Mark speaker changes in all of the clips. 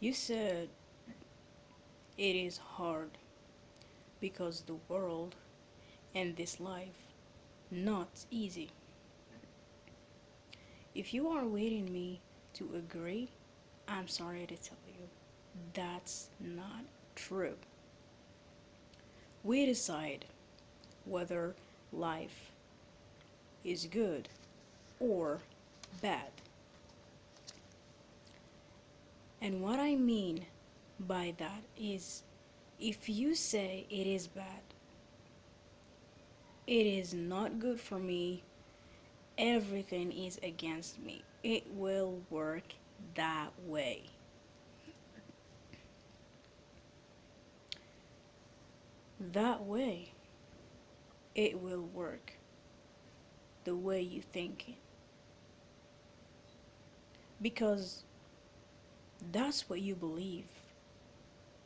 Speaker 1: You said it is hard because the world and this life not easy. If you are waiting me to agree, I'm sorry to tell you that's not true. We decide whether life is good or bad. And what I mean by that is if you say it is bad, it is not good for me, everything is against me, it will work that way. That way, it will work the way you think it. Because that's what you believe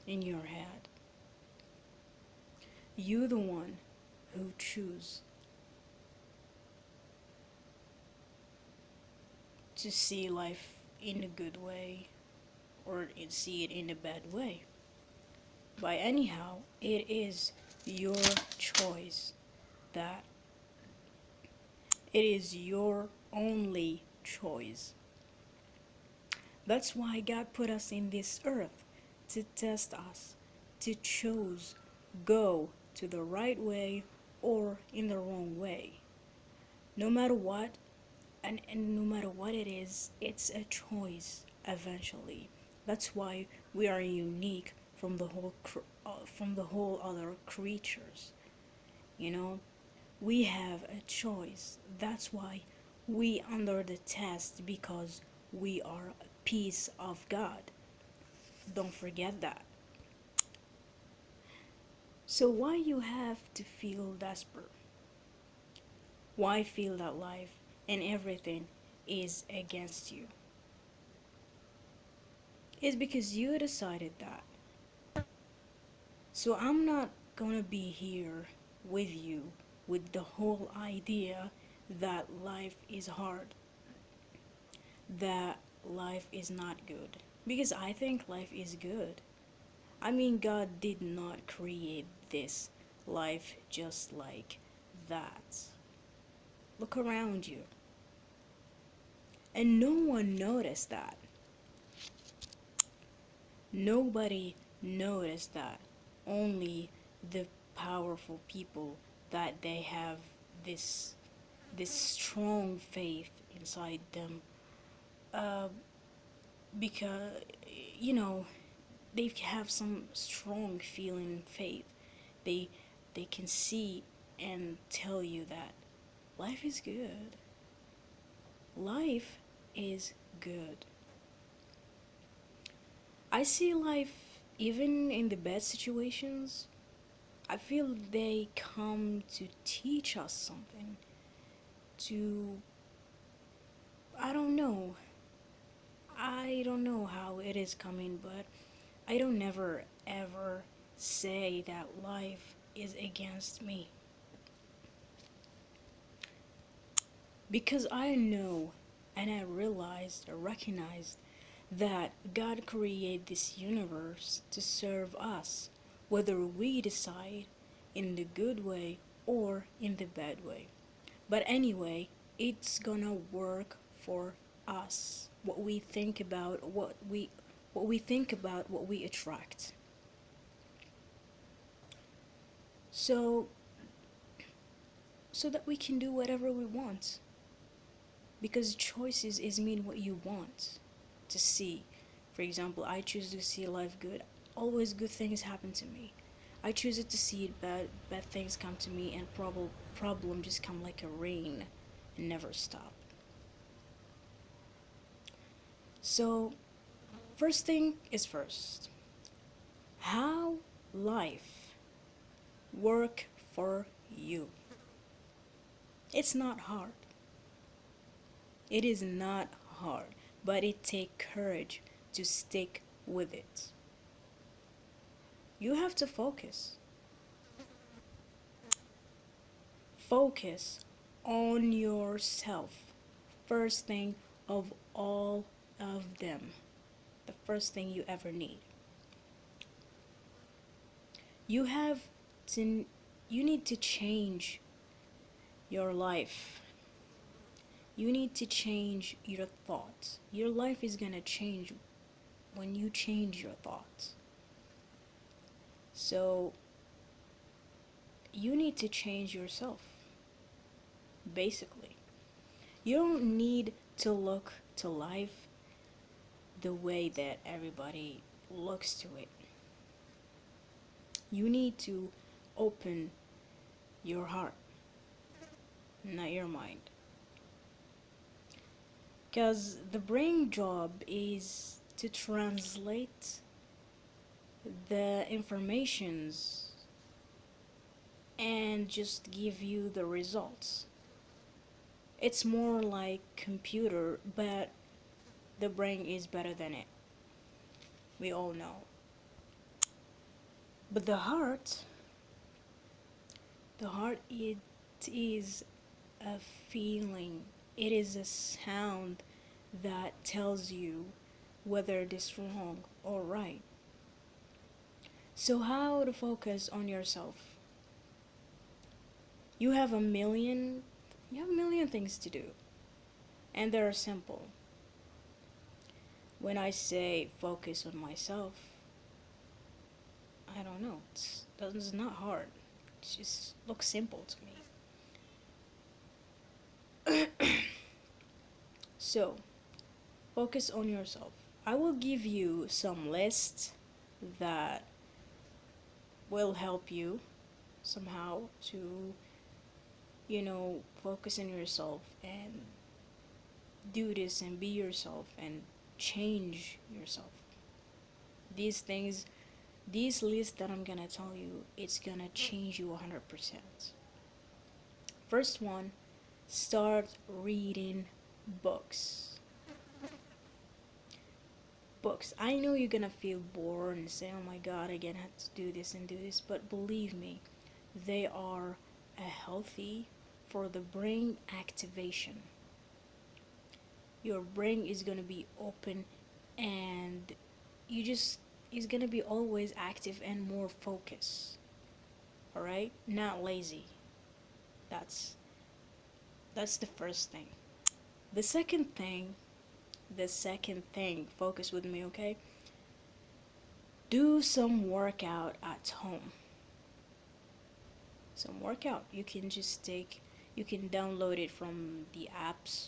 Speaker 1: in your head. You're the one who choose to see life in a good way or see it in a bad way. But anyhow, it is your choice that it is your only choice. That's why God put us in this earth to test us, to choose go to the right way or in the wrong way. No matter what, and no matter what it is, it's a choice eventually. That's why we are unique from from the whole other creatures. You know, we have a choice. That's why we under the test because we are a piece of God. Don't forget that. So why you have to feel desperate? Why feel that life and everything is against you? It's because you decided that. So I'm not gonna be here with you with the whole idea that life is hard, that life is not good. Because I think life is good. I mean, God did not create this life just like that. Look around you. And no one noticed that. Nobody noticed that. Only the powerful people that they have this this strong faith inside them. Uh, because you know they have some strong feeling faith. They they can see and tell you that life is good. Life is good. I see life even in the bad situations. I feel they come to teach us something. To, I don't know. I don't know how it is coming, but I don't never ever say that life is against me. Because I know and I realized or recognized that God created this universe to serve us, whether we decide in the good way or in the bad way. But anyway, it's gonna work for us. What we think about, what we attract. So so that we can do whatever we want. Because choices is mean what you want to see. For example, I choose to see life good. Always good things happen to me. I choose it to see it bad things come to me and problem just come like a rain and never stop. So first thing is first. How life work for you. It's not hard. It is not hard, but it takes courage to stick with it. You have to focus. Focus on yourself. First thing of all of them. the first thing you ever need. You have to, you need to change your life. You need to change your thoughts. Your life is gonna change when you change your thoughts. So you need to change yourself, basically. You don't need to look to life the way that everybody looks to it. You need to open your heart, not your mind. Because the brain job is to translate the informations and just give you the results. It's more like computer, but the brain is better than it. We all know. But the heart it is a feeling. It is a sound that tells you whether it is wrong or right. So how to focus on yourself? You have a million things to do, and they're simple. When I say focus on myself, I don't know. It's not hard. It just looks simple to me. So, focus on yourself. I will give you some lists that will help you somehow to, focus on yourself and do this and be yourself and change yourself. These things, these lists that I'm gonna tell you, it's gonna change you 100%. First one, start reading books. Books. I know you're gonna feel bored and say, oh my god, again, I have to do this and do this, but believe me, they are a healthy for the brain activation. Your brain is gonna be open and you just is gonna be always active and more focused. Alright? Not lazy. That's that's the first thing. The second thing, focus with me, okay? Do some workout at home. Some workout. You can download it from the apps.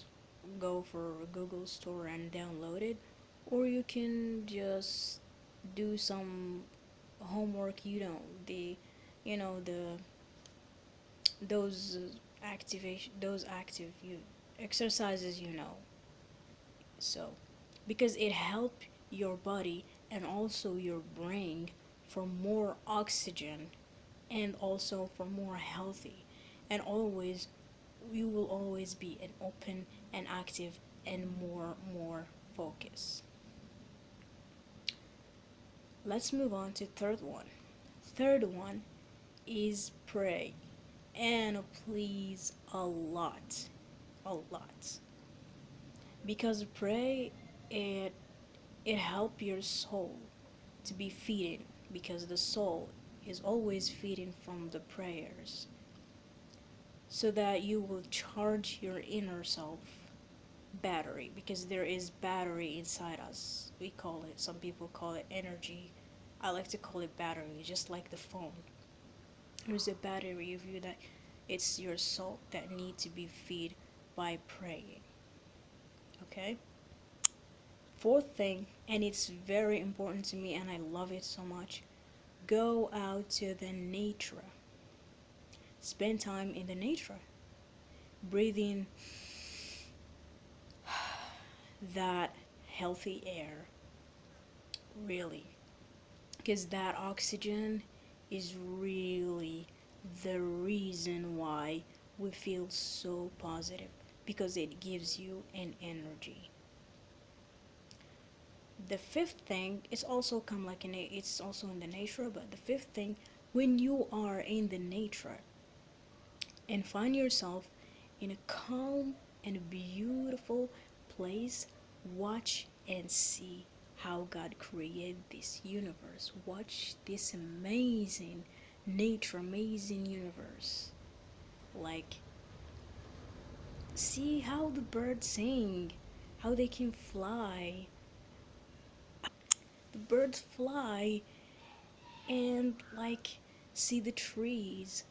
Speaker 1: Go for Google Store and download it, or you can just do some homework. You know the those those active you exercises. So because it help your body and also your brain for more oxygen and also for more healthy, and always you will always be an open and active and more focus. Let's move on to third one is pray, and please, a lot, because pray, it help your soul to be feeding, because the soul is always feeding from the prayers, so that you will charge your inner self battery, because there is battery inside us. Some people call it energy. I like to call it battery, just like the phone. There's a battery of you that it's your soul that need to be fed by praying. Okay? Fourth thing, and it's very important to me and I love it so much, go out to the nature. Spend time in the nature. Breathe in that healthy air, really, because that oxygen is really the reason why we feel so positive, because it gives you an energy. The fifth thing, it's also in the nature, but the fifth thing, when you are in the nature and find yourself in a calm and beautiful place, watch and see how God created this universe. Watch this amazing nature, amazing universe. Like, see how the birds sing, how they can fly. The birds fly and like see the trees,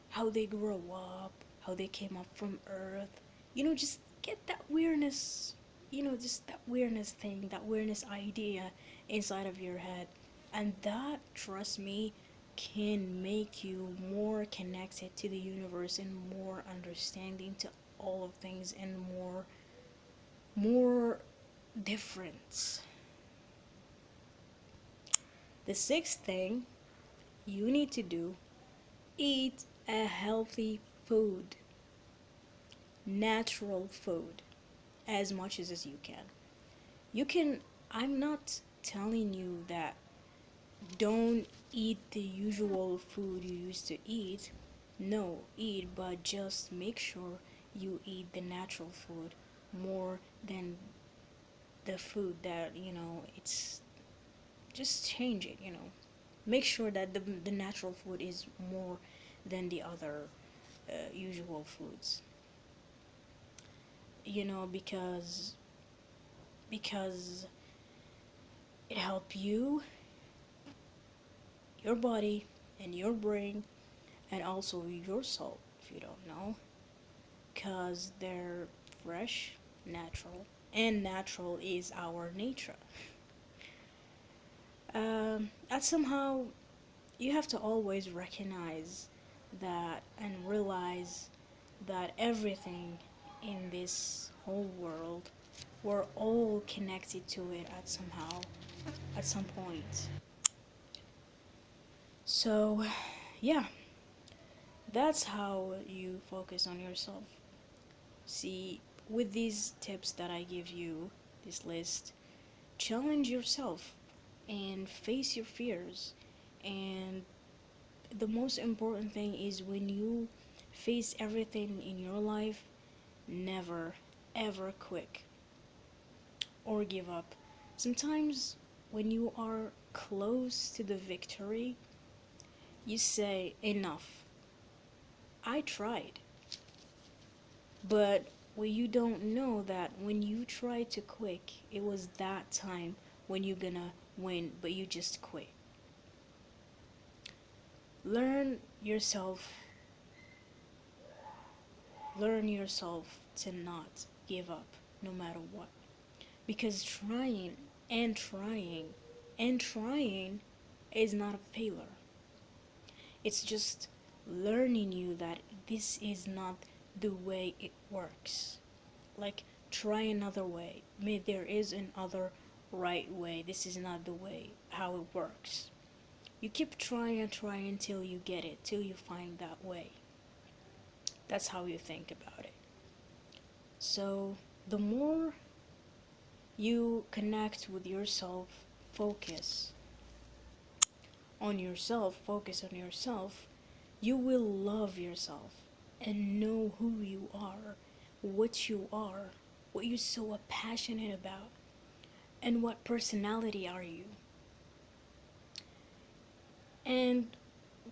Speaker 1: how they grow up, how they came up from earth. Just get that weirdness, just that weirdness thing, that weirdness idea inside of your head. And that, trust me, can make you more connected to the universe and more understanding to all of things and more difference. The sixth thing you need to do, eat a healthy food, natural food, as much as you can. You can, I'm not telling you that don't eat the usual food you used to eat. No, eat, but just make sure you eat the natural food more than the food that, it's just change it, Make sure that the natural food is more than the other usual foods. Because it helps you, your body, and your brain, and also your soul, if you don't know, because they're fresh, natural, and natural is our nature. That somehow you have to always recognize that and realize that everything in this whole world, we're all connected to it at some point. So, yeah, that's how you focus on yourself. See, with these tips that I give you, this list, challenge yourself and face your fears. And the most important thing is when you face everything in your life, never ever quit or give up. Sometimes when you are close to the victory, you say, enough. I tried. But what you don't know that when you try to quit, it was that time when you're gonna win, but you just quit. Learn yourself. Learn yourself to not give up no matter what. Because trying and trying and trying is not a failure. It's just learning you that this is not the way it works. Like, try another way. Maybe there is another right way. This is not the way how it works. You keep trying and trying until you get it, till you find that way. That's how you think about it. So, the more you connect with yourself, focus focus on yourself, you will love yourself and know who you are, what you're so passionate about, and what personality are you, and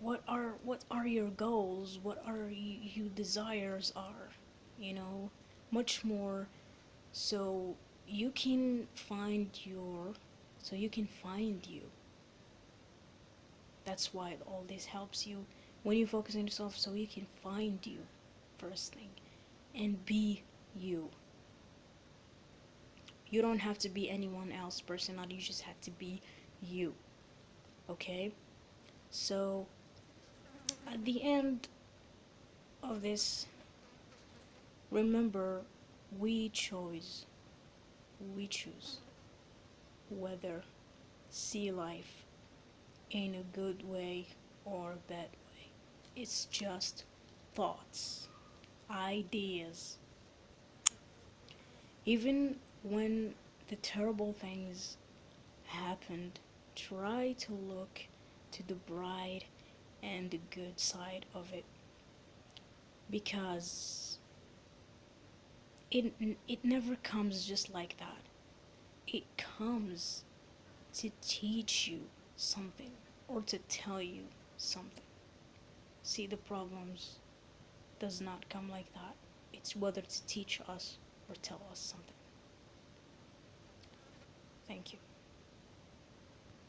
Speaker 1: what are your goals, what are your desires are, you know, much more, so you can find your so you can find you. That's why all this helps you when you focus on yourself, so you can find you first thing and be you. You don't have to be anyone else personality, you just have to be you. Okay? So at the end of this, remember, we chose we choose whether see life in a good way or a bad way. It's just thoughts, ideas. Even when the terrible things happened, try to look to the bright and the good side of it, because it it never comes just like that. It comes to teach you something or to tell you something. See, the problems does not come like that. It's whether to teach us or tell us something. Thank you.